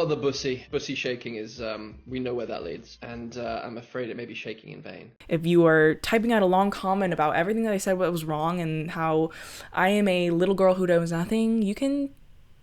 the bussy shaking is, we know where that leads, and I'm afraid it may be shaking in vain. If you are typing out a long comment about everything that I said what was wrong and how I am a little girl who knows nothing, you can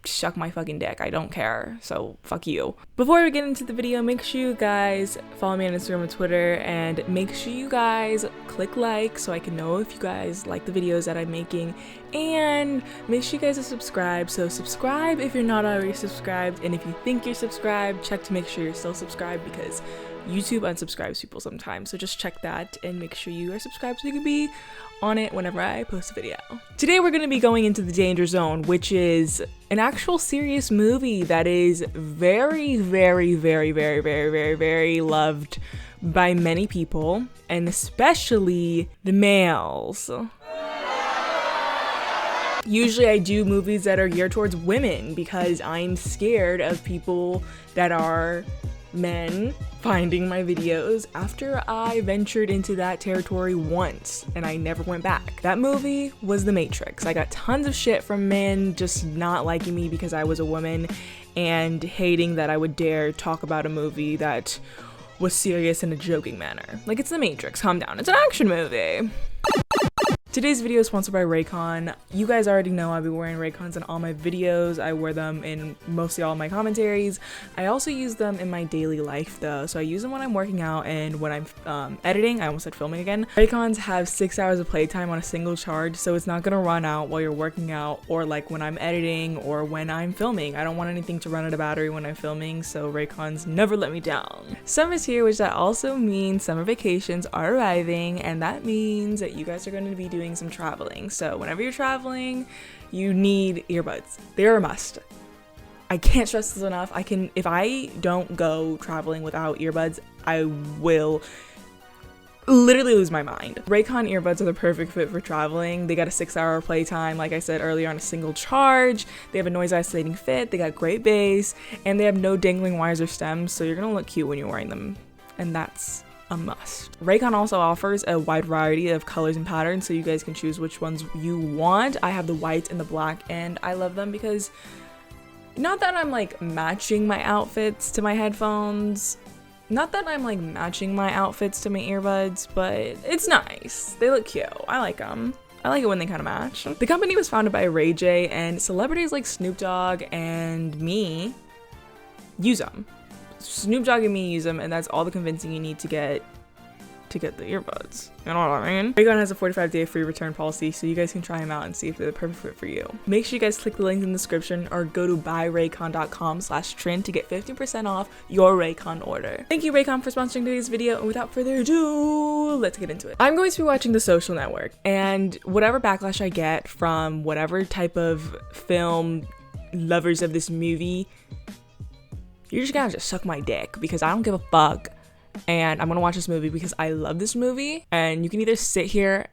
suck my fucking dick. I don't care. So fuck you. Before we get into the video, make sure you guys follow me on Instagram and Twitter, and make sure you guys click like so I can know if you guys like the videos that I'm making, and make sure you guys are subscribed. So subscribe if you're not already subscribed, and if you think you're subscribed, check to make sure you're still subscribed, because YouTube unsubscribes people sometimes. So just check that and make sure you are subscribed so you can be on it whenever I post a video. Today we're going to be going into The Danger Zone, which is an actual serious movie that is very, very, very, very, very, very, very loved by many people, and especially the males. Usually I do movies that are geared towards women because I'm scared of people that are men finding my videos after I ventured into that territory once and I never went back. That movie was The Matrix. I got tons of shit from men just not liking me because I was a woman and hating that I would dare talk about a movie that was serious in a joking manner. Like, it's The Matrix, calm down. It's an action movie. Today's video is sponsored by Raycon. You guys already know I'll be wearing Raycons in all my videos. I wear them in mostly all my commentaries. I also use them in my daily life though. So I use them when I'm working out and when I'm editing. I almost said filming again. Raycons have 6 hours of playtime on a single charge, so it's not gonna run out while you're working out or like when I'm editing or when I'm filming. I don't want anything to run out of battery when I'm filming, so Raycons never let me down. Summer's here, which that also means summer vacations are arriving, and that means that you guys are going to be doing some traveling. So whenever you're traveling, you need earbuds. They're a must. I can't stress this enough. If I don't go traveling without earbuds, I will literally lose my mind. Raycon earbuds are the perfect fit for traveling. They got a 6-hour playtime, like I said earlier, on a single charge. They have a noise isolating fit, they got great bass, and they have no dangling wires or stems, so you're gonna look cute when you're wearing them, and that's a must. Raycon also offers a wide variety of colors and patterns, so you guys can choose which ones you want. I have the white and the black, and I love them because not that I'm like matching my outfits to my headphones, not that I'm like matching my outfits to my earbuds, but it's nice. They look cute. I like them. I like it when they kind of match. The company was founded by Ray J, and celebrities like Snoop Dogg and me use them. Snoop Dogg and me use them, and that's all the convincing you need to get the earbuds. You know what I mean? Raycon has a 45-day free return policy, so you guys can try them out and see if they're the perfect fit for you. Make sure you guys click the link in the description or go to buyraycon.com/Trin to get 15% off your Raycon order. Thank you, Raycon, for sponsoring today's video, and without further ado, let's get into it. I'm going to be watching The Social Network, and whatever backlash I get from whatever type of film lovers of this movie, you're just gonna just suck my dick because I don't give a fuck, and I'm gonna watch this movie because I love this movie, and you can either sit here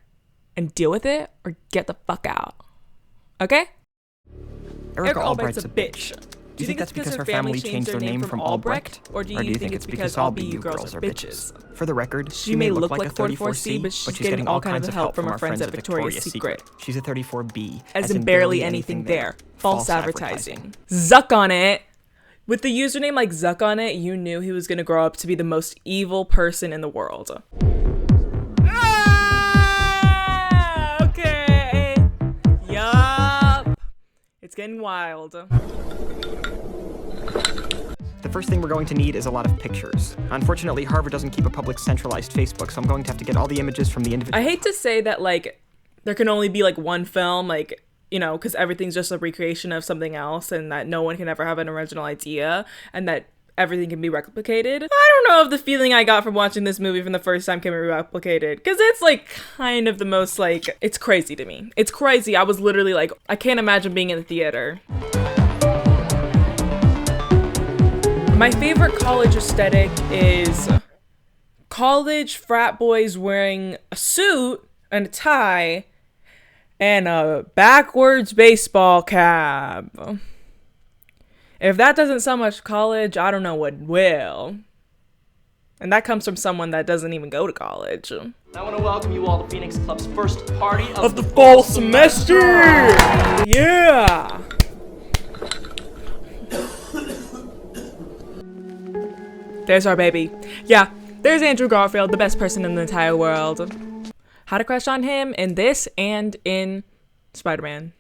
and deal with it or get the fuck out. Okay? Erica Albright's a bitch. Do you think that's because her family changed their name from Albrecht? Or do you think it's because all BU girls are bitches? For the record, She may look like a 34C, but she's getting all kinds of help from her friends at Victoria's Secret. She's a 34B. As in barely anything there. False advertising. Zuck on it! With the username like Zuck on it, you knew he was gonna grow up to be the most evil person in the world. Ah, okay. Yup. It's getting wild. The first thing we're going to need is a lot of pictures. Unfortunately, Harvard doesn't keep a public centralized Facebook, so I'm going to have to get all the images from the individual. I hate to say that, like, there can only be like one film, like, you know, because everything's just a recreation of something else, and that no one can ever have an original idea, and that everything can be replicated. I don't know if the feeling I got from watching this movie from the first time can be replicated, because it's like kind of the most, like, it's crazy to me. It's crazy. I was literally like, I can't imagine being in the theater. My favorite college aesthetic is college frat boys wearing a suit and a tie and a backwards baseball cap. If that doesn't sound much college, I don't know what will. And that comes from someone that doesn't even go to college. I want to welcome you all to Phoenix Club's first party of the fall semester! Yeah! There's our baby. Yeah, there's Andrew Garfield, the best person in the entire world. Had a crush on him in this and in Spider-Man.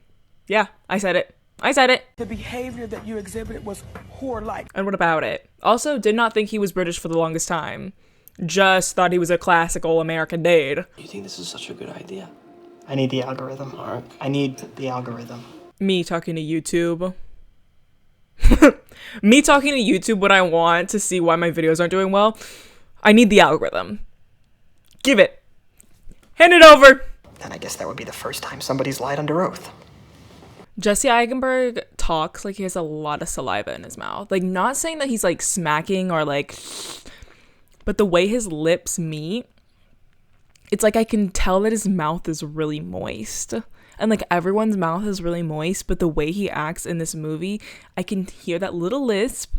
Yeah, I said it. I said it. The behavior that you exhibited was whore-like. And what about it? Also, did not think he was British for the longest time. Just thought he was a classical American dude. You think this is such a good idea? I need the algorithm. Mark. I need the algorithm. Me talking to YouTube. Me talking to YouTube when I want to see why my videos aren't doing well. I need the algorithm. Give it. Hand it over. Then I guess that would be the first time somebody's lied under oath. Jesse Eisenberg talks like he has a lot of saliva in his mouth. Like, not saying that he's like smacking or like, but the way his lips meet, it's like I can tell that his mouth is really moist. And like everyone's mouth is really moist, but the way he acts in this movie, I can hear that little lisp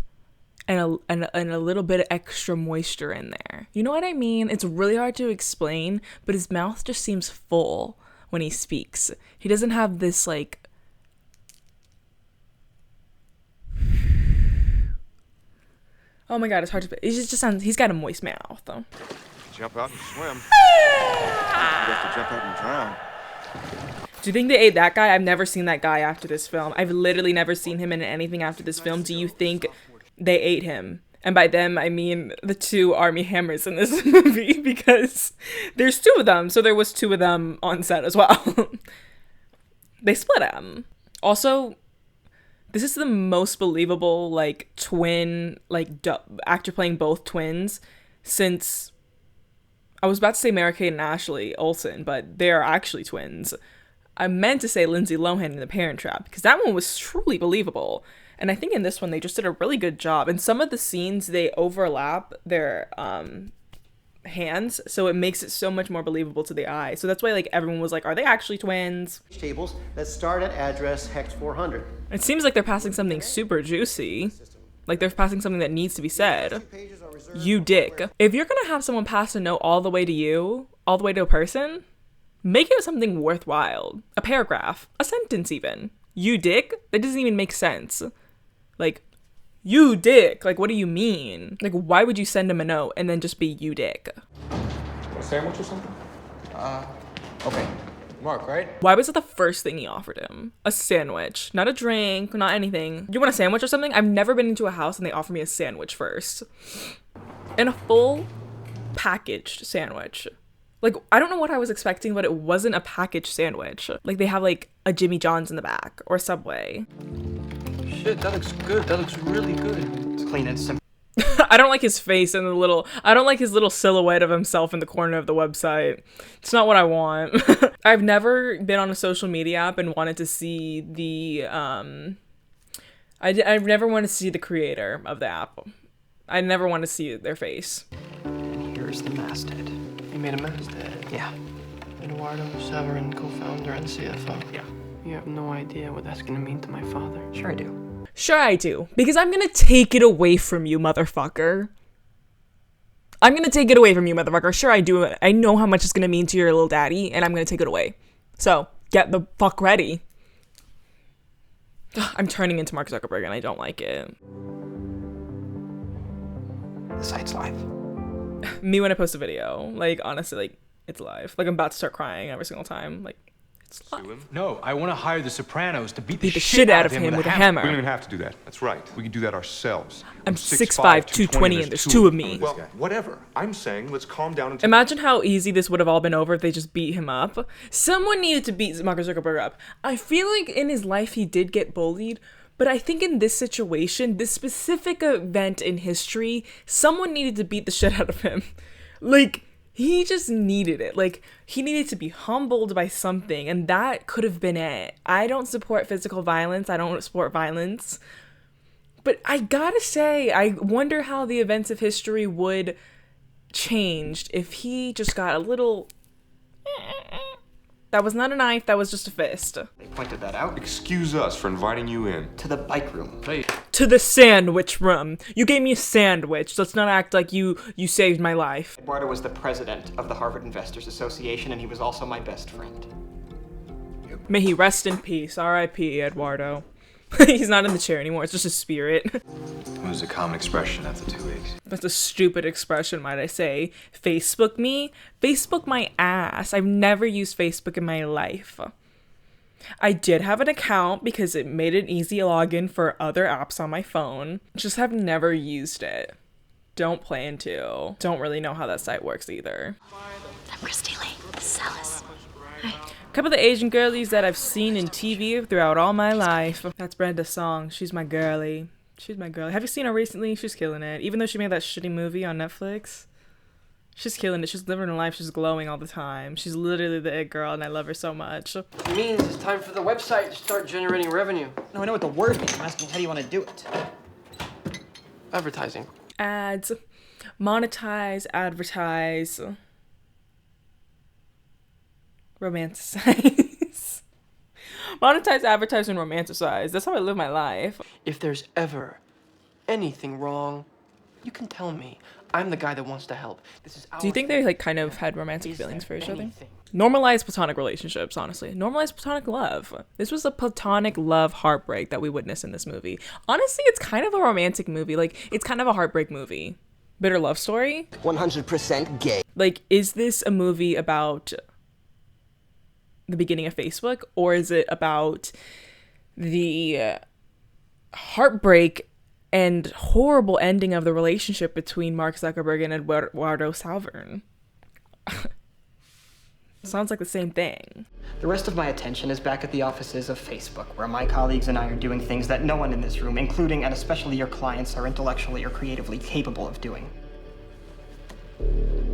and a little bit of extra moisture in there. You know what I mean? It's really hard to explain, but his mouth just seems full when he speaks. He doesn't have this like, oh my god, it's hard to. It just sounds. He's got a moist mouth though. Jump out and swim. You have to jump out and drown. Do you think they ate that guy? I've never seen that guy after this film. I've literally never seen him in anything after this film. Do you think they ate him? And by them, I mean the two Army Hammers in this movie, because there's two of them, so there was two of them on set as well. They split him. Also, this is the most believable, like, twin, like, actor playing both twins since, I was about to say Mary-Kate and Ashley Olsen, but they are actually twins. I meant to say Lindsay Lohan in The Parent Trap, because that one was truly believable. And I think in this one, they just did a really good job. In some of the scenes, they overlap their hands, so it makes it so much more believable to the eye. So that's why, like, everyone was like, are they actually twins? Tables that start at address hex 400. It seems like they're passing something super juicy. Like, they're passing something that needs to be said. You dick. If you're gonna have someone pass a note all the way to you, all the way to a person, make it something worthwhile. A paragraph. A sentence even. You dick? That doesn't even make sense. Like, you dick. Like, what do you mean? Like, why would you send him a note and then just be you dick? A sandwich or something? Okay. Mark, right? Why was it the first thing he offered him? A sandwich. Not a drink, not anything. You want a sandwich or something? I've never been into a house and they offer me a sandwich first. And a full packaged sandwich. Like, I don't know what I was expecting, but it wasn't a packaged sandwich. Like, they have, like, a Jimmy John's in the back, or Subway. Shit, that looks good. That looks really good. It's clean and simple. I don't like his face and I don't like his little silhouette of himself in the corner of the website. It's not what I want. I've never been on a social media app and wanted to see the, I've never wanted to see the creator of the app. I never want to see their face. And here's the masthead. You made a masthead. Yeah. Eduardo Severin, co-founder and CFO. Yeah. You have no idea what that's gonna mean to my father. Sure I do. Sure I do. Because I'm gonna take it away from you, motherfucker. I'm gonna take it away from you, motherfucker. Sure I do. I know how much it's gonna mean to your little daddy, and I'm gonna take it away. So, get the fuck ready. I'm turning into Mark Zuckerberg, and I don't like it. The site's live. Me when I post a video. Like, honestly, like, it's live. Like, I'm about to start crying every single time. Like, it's live. No, I want to hire the Sopranos to beat the shit out of him with a hammer. We don't even have to do that. That's right. We can do that ourselves. I'm 6'5", 220, and there's two of me. Well, whatever. I'm saying let's calm down and Imagine how easy this would have all been over if they just beat him up. Someone needed to beat Mark Zuckerberg up. I feel like in his life he did get bullied, but I think in this situation, this specific event in history, someone needed to beat the shit out of him. Like, he just needed it. Like, he needed to be humbled by something, and that could have been it. I don't support physical violence. I don't support violence. But I gotta say, I wonder how the events of history would change if he just got a little... That was not a knife, that was just a fist. They pointed that out. excuse us for inviting you in. To the bike room. Hey, To the sandwich room. You gave me a sandwich. Let's not act like you saved my life. Eduardo was the president of the Harvard Investors Association, and he was also my best friend. May he rest in peace. R.I.P. Eduardo. He's not in the chair anymore. It's just his spirit. It was a common expression after 2 weeks. That's a stupid expression, might I say. Facebook me? Facebook my ass. I've never used Facebook in my life. I did have an account because it made an easy login for other apps on my phone. Just have never used it. Don't plan to. Don't really know how that site works either. I'm Christy Lee, Celis. Hi. A couple of the Asian girlies that I've seen in TV throughout all my life. That's Brenda's song. She's my girlie. She's my girlie. Have you seen her recently? She's killing it. Even though she made that shitty movie on Netflix. She's killing it. She's living her life. She's glowing all the time. She's literally the it girl, and I love her so much. It means it's time for the website to start generating revenue. No, I know what the word means. I'm asking how do you want to do it? Advertising. Ads. Monetize. Advertise. Romanticize. Monetize, advertise, and romanticize. That's how I live my life. If there's ever anything wrong, you can tell me. I'm the guy that wants to help. This is Do you think they like kind of had romantic feelings for each other? Normalize platonic relationships, honestly. Normalize platonic love. This was a platonic love heartbreak that we witnessed in this movie. Honestly, it's kind of a romantic movie. Like, it's kind of a heartbreak movie. Bitter love story. 100% gay. Like, is this a movie about the beginning of Facebook, or is it about the heartbreak and horrible ending of the relationship between Mark Zuckerberg and Eduardo Salvern? Sounds like the same thing. The rest of my attention is back at the offices of Facebook, where my colleagues and I are doing things that no one in this room, including and especially your clients, are intellectually or creatively capable of doing.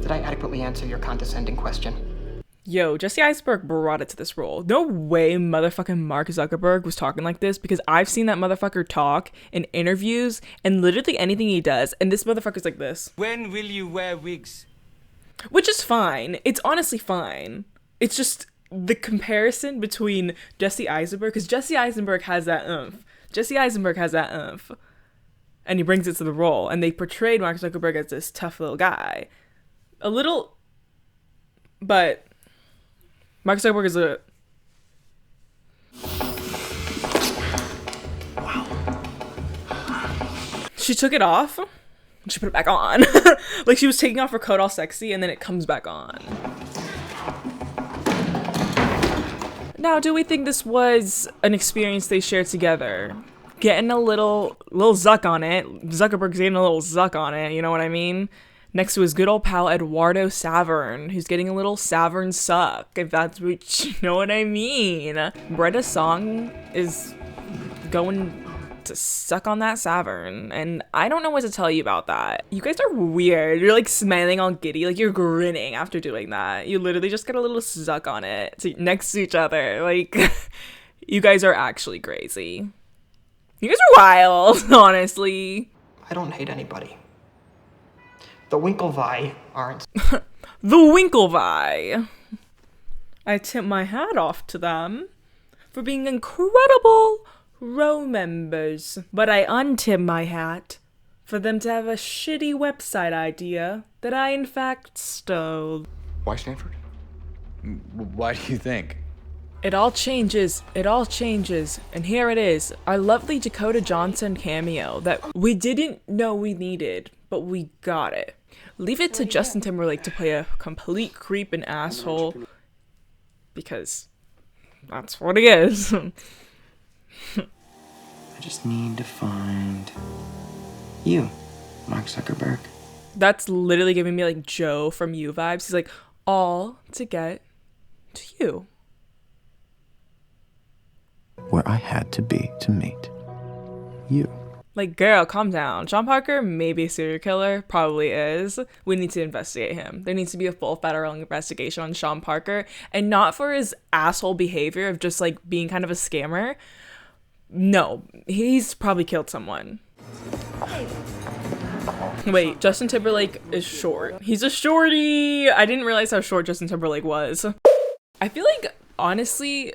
Did I adequately answer your condescending question? Yo, Jesse Eisenberg brought it to this role. No way motherfucking Mark Zuckerberg was talking like this, because I've seen that motherfucker talk in interviews and literally anything he does, and this motherfucker's like this. When will you wear wigs? Which is fine. It's honestly fine. It's just the comparison between Jesse Eisenberg, because Jesse Eisenberg has that oomph. Jesse Eisenberg has that oomph. And he brings it to the role, and they portrayed Mark Zuckerberg as this tough little guy. A little, but Mark Zuckerberg is a... Wow. She took it off. She put it back on. Like she was taking off her coat all sexy, and then it comes back on. Now, do we think this was an experience they shared together? Getting a little Zuck on it. Zuckerberg's getting a little Zuck on it, you know what I mean? Next to his good old pal Eduardo Savern, who's getting a little Savern suck, if that's what you know what I mean. Brenda's song is going to suck on that Savern, and I don't know what to tell you about that. You guys are weird. You're like smiling all giddy, like you're grinning after doing that. You literally just get a little suck on it next to each other. Like, you guys are actually crazy. You guys are wild, honestly. I don't hate anybody. The Winklevi aren't. The Winklevi. I tip my hat off to them for being incredible row members. But I untip my hat for them to have a shitty website idea that I in fact stole. Why Stanford? Why do you think? It all changes, and here it is, our lovely Dakota Johnson cameo that we didn't know we needed, but we got it. Leave it to Justin Timberlake to play a complete creep and asshole, because that's what he is. I just need to find you, Mark Zuckerberg. That's literally giving me like Joe from You vibes. He's like, all to get to you. Where I had to be to meet you. Like, girl, calm down. Sean Parker may be a serial killer, probably is. We need to investigate him. There needs to be a full federal investigation on Sean Parker, and not for his asshole behavior of just like being kind of a scammer. No, he's probably killed someone. Wait, Justin Timberlake is short. He's a shorty. I didn't realize how short Justin Timberlake was. I feel like, honestly,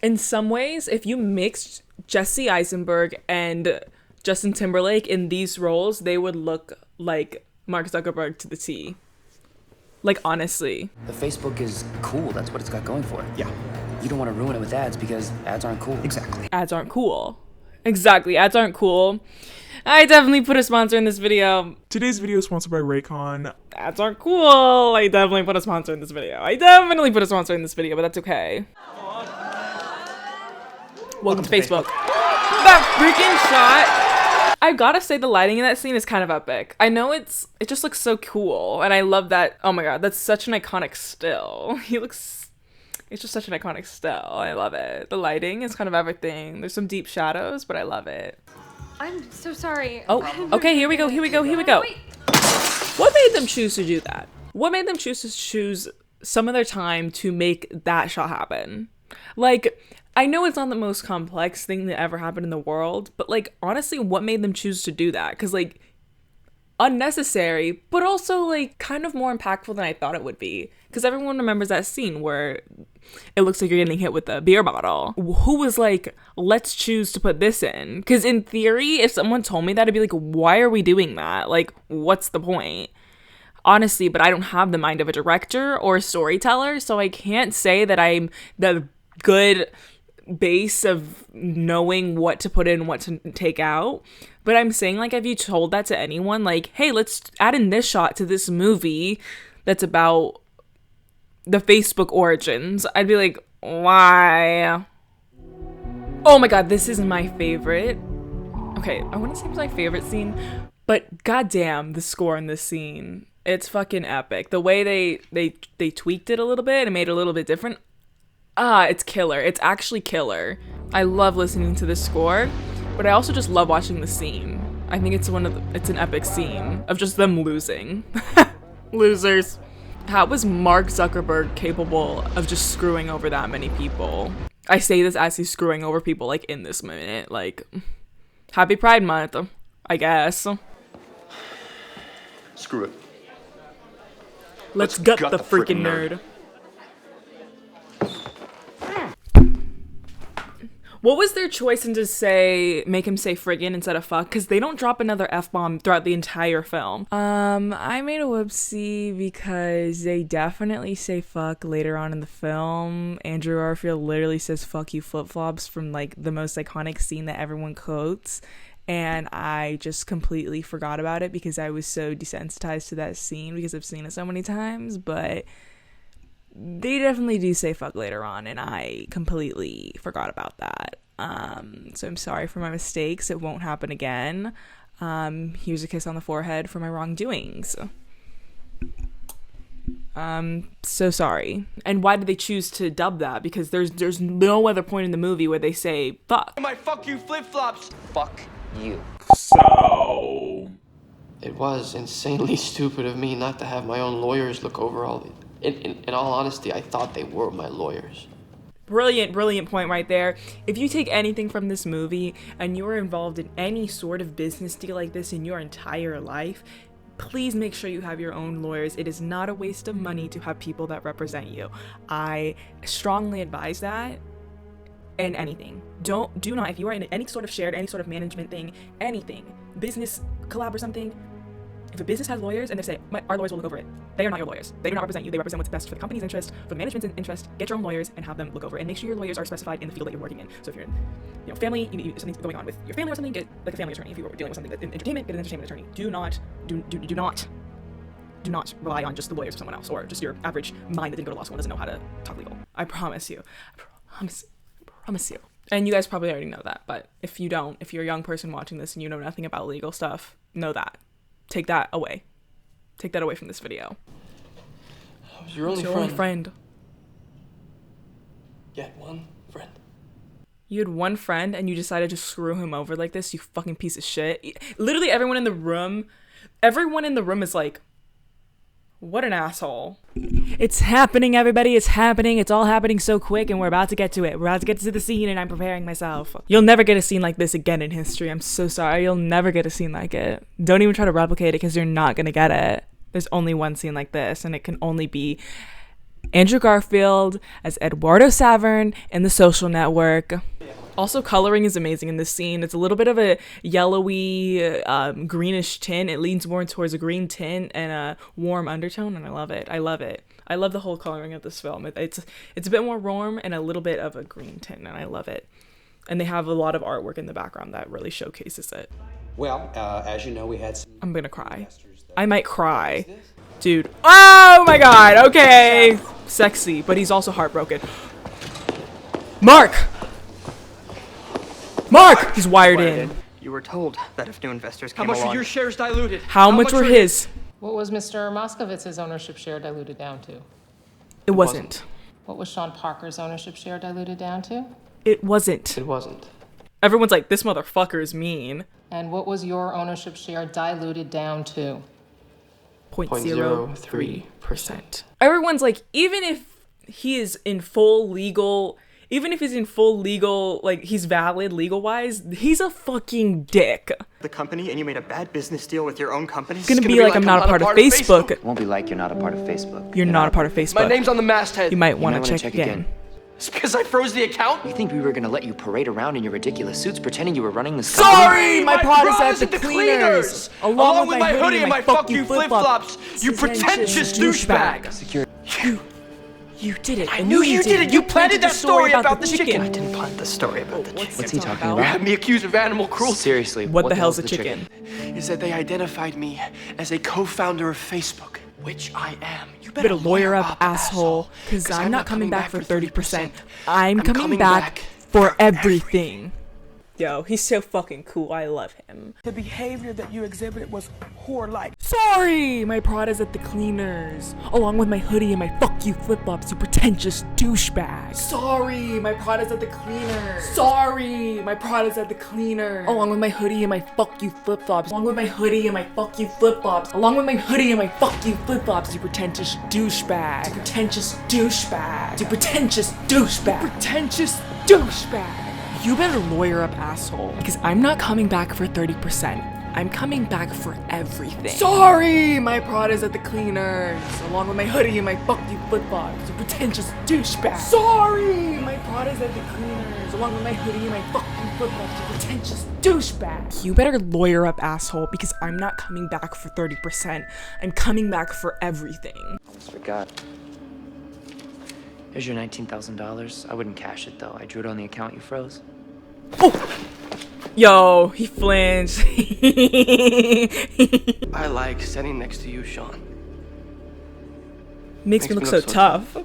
in some ways, if you mixed Jesse Eisenberg and Justin Timberlake in these roles, they would look like Mark Zuckerberg to the T. Like, honestly. The Facebook is cool. That's what it's got going for it. Yeah. You don't want to ruin it with ads because ads aren't cool. Exactly. Ads aren't cool. Exactly. Ads aren't cool. I definitely put a sponsor in this video. Today's video is sponsored by Raycon. Ads aren't cool. I definitely put a sponsor in this video. But that's okay. Welcome to Facebook. That freaking shot. I gotta say the lighting in that scene is kind of epic. I know it just looks so cool. And I love that. Oh my god, that's such an iconic still. It's just such an iconic still. I love it. The lighting is kind of everything. There's some deep shadows, but I love it. I'm so sorry. Oh, okay, here we go. Wait. What made them choose to do that? What made them choose some of their time to make that shot happen? Like, I know it's not the most complex thing that ever happened in the world, but like, honestly, what made them choose to do that? Because like, unnecessary, but also like kind of more impactful than I thought it would be. Because everyone remembers that scene where it looks like you're getting hit with a beer bottle. Who was like, let's choose to put this in? Because in theory, if someone told me that, I'd be like, why are we doing that? Like, what's the point? Honestly, but I don't have the mind of a director or a storyteller, so I can't say that I'm the good base of knowing what to put in, what to take out. But I'm saying, like, if you told that to anyone, like, hey, let's add in this shot to this movie that's about the Facebook origins, I'd be like, why? Oh my god, this is my favorite. Okay, I wouldn't say it's my favorite scene, but goddamn, the score in this scene. It's fucking epic. The way they tweaked it a little bit and made it a little bit different. It's killer. It's actually killer. I love listening to this score, but I also just love watching the scene. I think it's an epic scene of just them losing. Losers. How was Mark Zuckerberg capable of just screwing over that many people? I say this as he's screwing over people, like, in this minute. Like, happy Pride Month, I guess. Screw it. Let's gut the freaking nerd. What was their choice in to make him say friggin' instead of fuck? Because they don't drop another F-bomb throughout the entire film. I made a whoopsie because they definitely say fuck later on in the film. Andrew Garfield literally says fuck you flip-flops from like the most iconic scene that everyone quotes. And I just completely forgot about it because I was so desensitized to that scene because I've seen it so many times. But they definitely do say fuck later on, and I completely forgot about that. So I'm sorry for my mistakes. It won't happen again. Here's a kiss on the forehead for my wrongdoings. So sorry. And why did they choose to dub that? Because there's no other point in the movie where they say fuck. My fuck you flip-flops. Fuck you. So... It was insanely stupid of me not to have my own lawyers look over all the... In all honesty, I thought they were my lawyers. Brilliant point right there. If you take anything from this movie and you are involved in any sort of business deal like this in your entire life, please make sure you have your own lawyers. It is not a waste of money to have people that represent you. I strongly advise that in anything. Do not, if you are in any sort of management thing, anything, business collab or something, if a business has lawyers and they say, our lawyers will look over it, they are not your lawyers. They do not represent you. They represent what's best for the company's interest, for the management's interest. Get your own lawyers and have them look over it. And make sure your lawyers are specified in the field that you're working in. So if you're in, family, something's going on with your family or something, get like a family attorney. If you're dealing with something in entertainment, get an entertainment attorney. Do not rely on just the lawyers of someone else or just your average mind that didn't go to law school and doesn't know how to talk legal. I promise you. Promise you. And you guys probably already know that, but if you don't, if you're a young person watching this and you know nothing about legal stuff, know that. Take that away. Take that away from this video. I was your only friend. You had one friend. You had one friend and you decided to screw him over like this, you fucking piece of shit. Literally everyone in the room is like, what an asshole. It's happening, everybody. It's happening. It's all happening so quick and we're about to get to it. We're about to get to the scene and I'm preparing myself. You'll never get a scene like this again in history. I'm so sorry. You'll never get a scene like it. Don't even try to replicate it because you're not going to get it. There's only one scene like this and it can only be Andrew Garfield as Eduardo Savern in The Social Network. Also, coloring is amazing in this scene. It's a little bit of a yellowy, greenish tint. It leans more towards a green tint and a warm undertone, and I love it. I love the whole coloring of this film. It's a bit more warm and a little bit of a green tint, and I love it. And they have a lot of artwork in the background that really showcases it. Well, as you know, we had some... I'm gonna cry. I might cry. Dude. Oh my god, okay. Sexy, but he's also heartbroken. Mark! Mark! He's wired in. You were told that if new investors How came much along... were your shares diluted? How much were his? What was Mr. Moskowitz's ownership share diluted down to? It wasn't. What was Sean Parker's ownership share diluted down to? It wasn't. It wasn't. Everyone's like, this motherfucker is mean. And what was your ownership share diluted down to? 0.03%. Everyone's like, even if he's in full legal, like he's valid legal-wise, he's a fucking dick. The company and you made a bad business deal with your own company? It's gonna be like I'm not a part of Facebook. It won't be like you're not a part of Facebook. You're not a part of Facebook. My name's on the masthead. You might want to check again. It's because I froze the account? You think we were gonna let you parade around in your ridiculous suits pretending you were running this Sorry, my Protestant at the cleaners, along with my hoodie and my fuck you flip-flops, you pretentious douchebag. Security. You did it. I knew you did it. You planted that story about the chicken. I didn't plant the story about the chicken. What's he talking You about? had me accused of animal cruelty. Seriously, What the hell's a chicken? Is that they identified me as a co-founder of Facebook, which I am. You Better lawyer up, asshole, because I'm not coming back for 30%. I'm coming back for everything. Yo, he's so fucking cool. I love him. The behavior that you exhibited was whore-like. Sorry, my Prada's at the cleaners, along with my hoodie and my fuck you flip-flops, you pretentious douchebag. Sorry, my Prada's at the cleaners. Sorry, my Prada's at the cleaners, along with my hoodie and my fuck you flip-flops, along with my hoodie and my fuck you flip-flops, along with my hoodie and my fuck you flip-flops, you pretentious douchebag. You pretentious douchebag. You pretentious douchebag. You pretentious douchebag. You better lawyer up, asshole, because I'm not coming back for 30%. I'm coming back for everything. Sorry, my Prada's at the cleaners, along with my hoodie and my fuck you flip-flops, you pretentious douchebag. Sorry, my Prada's at the cleaners, along with my hoodie and my fuck you flip-flops, you pretentious douchebag. You better lawyer up, asshole, because I'm not coming back for 30%. I'm coming back for everything. Almost forgot. Here's your $19,000. I wouldn't cash it though. I drew it on the account you froze. Oh! Yo, he flinched. I like sitting next to you, Sean. Makes me look so tough.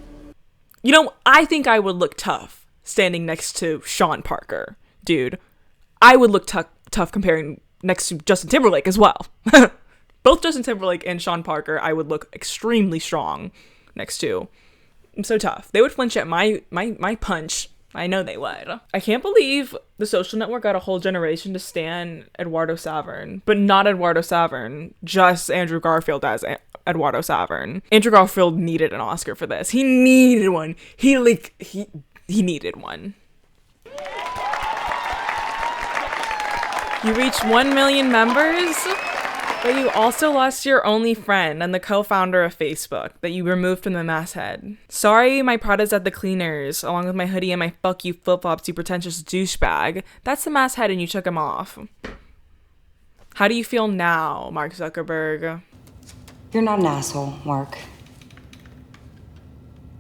You know, I think I would look tough standing next to Sean Parker. Dude, I would look tough comparing next to Justin Timberlake as well. Both Justin Timberlake and Sean Parker, I would look extremely strong next to. I'm so tough. They would flinch at my punch. I know they would. I can't believe The Social Network got a whole generation to stan Eduardo Savern, but not Eduardo Savern, just Andrew Garfield as Eduardo Savern. Andrew Garfield needed an Oscar for this. He needed one. He needed one. You reached 1 million members? But you also lost your only friend and the co-founder of Facebook that you removed from the masthead. Sorry, my Prada's at the cleaners, along with my hoodie and my fuck you flip-flops, you pretentious douchebag. That's the masthead and you took him off. How do you feel now, Mark Zuckerberg? You're not an asshole, Mark.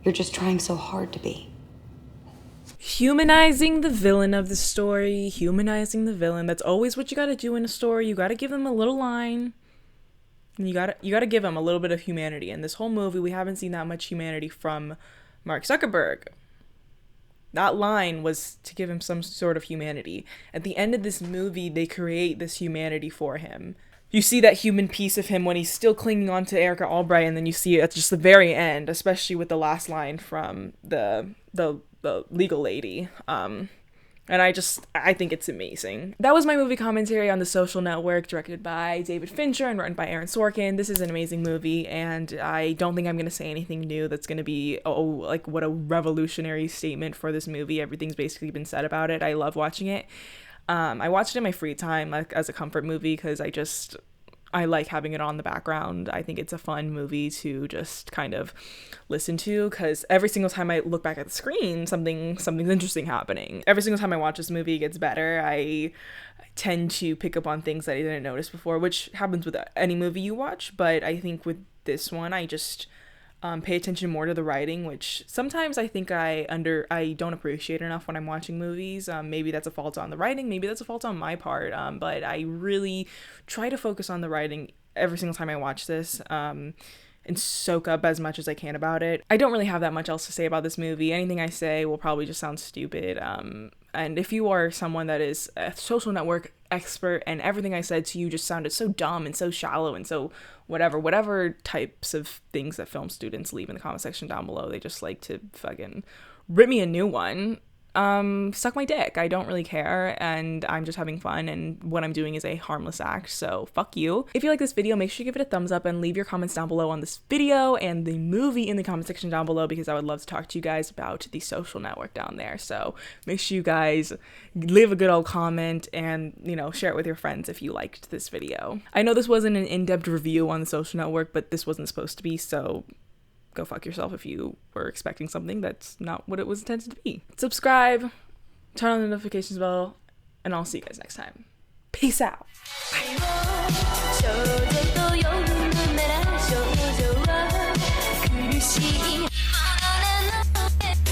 You're just trying so hard to be. Humanizing the villain of the story, humanizing the villain. That's always what you gotta do in a story. You gotta give them a little line. And you gotta give them a little bit of humanity. In this whole movie, we haven't seen that much humanity from Mark Zuckerberg. That line was to give him some sort of humanity. At the end of this movie, they create this humanity for him. You see that human piece of him when he's still clinging on to Erica Albright, and then you see it at just the very end, especially with the last line from the legal lady. And I think it's amazing. That was my movie commentary on The Social Network, directed by David Fincher and written by Aaron Sorkin. This is an amazing movie, and I don't think I'm going to say anything new that's going to be, like what a revolutionary statement for this movie. Everything's basically been said about it. I love watching it. I watched it in my free time, like as a comfort movie, because I like having it on the background. I think it's a fun movie to just kind of listen to, because every single time I look back at the screen, something's interesting happening. Every single time I watch this movie, it gets better. I tend to pick up on things that I didn't notice before, which happens with any movie you watch, but I think with this one, pay attention more to the writing, which sometimes I think I don't appreciate enough when I'm watching movies. Maybe that's a fault on the writing, maybe that's a fault on my part, but I really try to focus on the writing every single time I watch this, and soak up as much as I can about it. I don't really have that much else to say about this movie. Anything I say will probably just sound stupid. And if you are someone that is a social network expert and everything I said to you just sounded so dumb and so shallow and so whatever types of things that film students leave in the comment section down below, they just like to fucking rip me a new one. Suck my dick. I don't really care, and I'm just having fun, and what I'm doing is a harmless act, so fuck you. If you like this video, make sure you give it a thumbs up and leave your comments down below on this video and the movie in the comment section down below, because I would love to talk to you guys about The Social Network down there. So make sure you guys leave a good old comment and, you know, share it with your friends if you liked this video. I know this wasn't an in-depth review on The Social Network, but this wasn't supposed to be, so go fuck yourself if you were expecting something that's not what it was intended to be. Subscribe, turn on the notifications bell, and I'll see you guys next time. Peace out. Bye.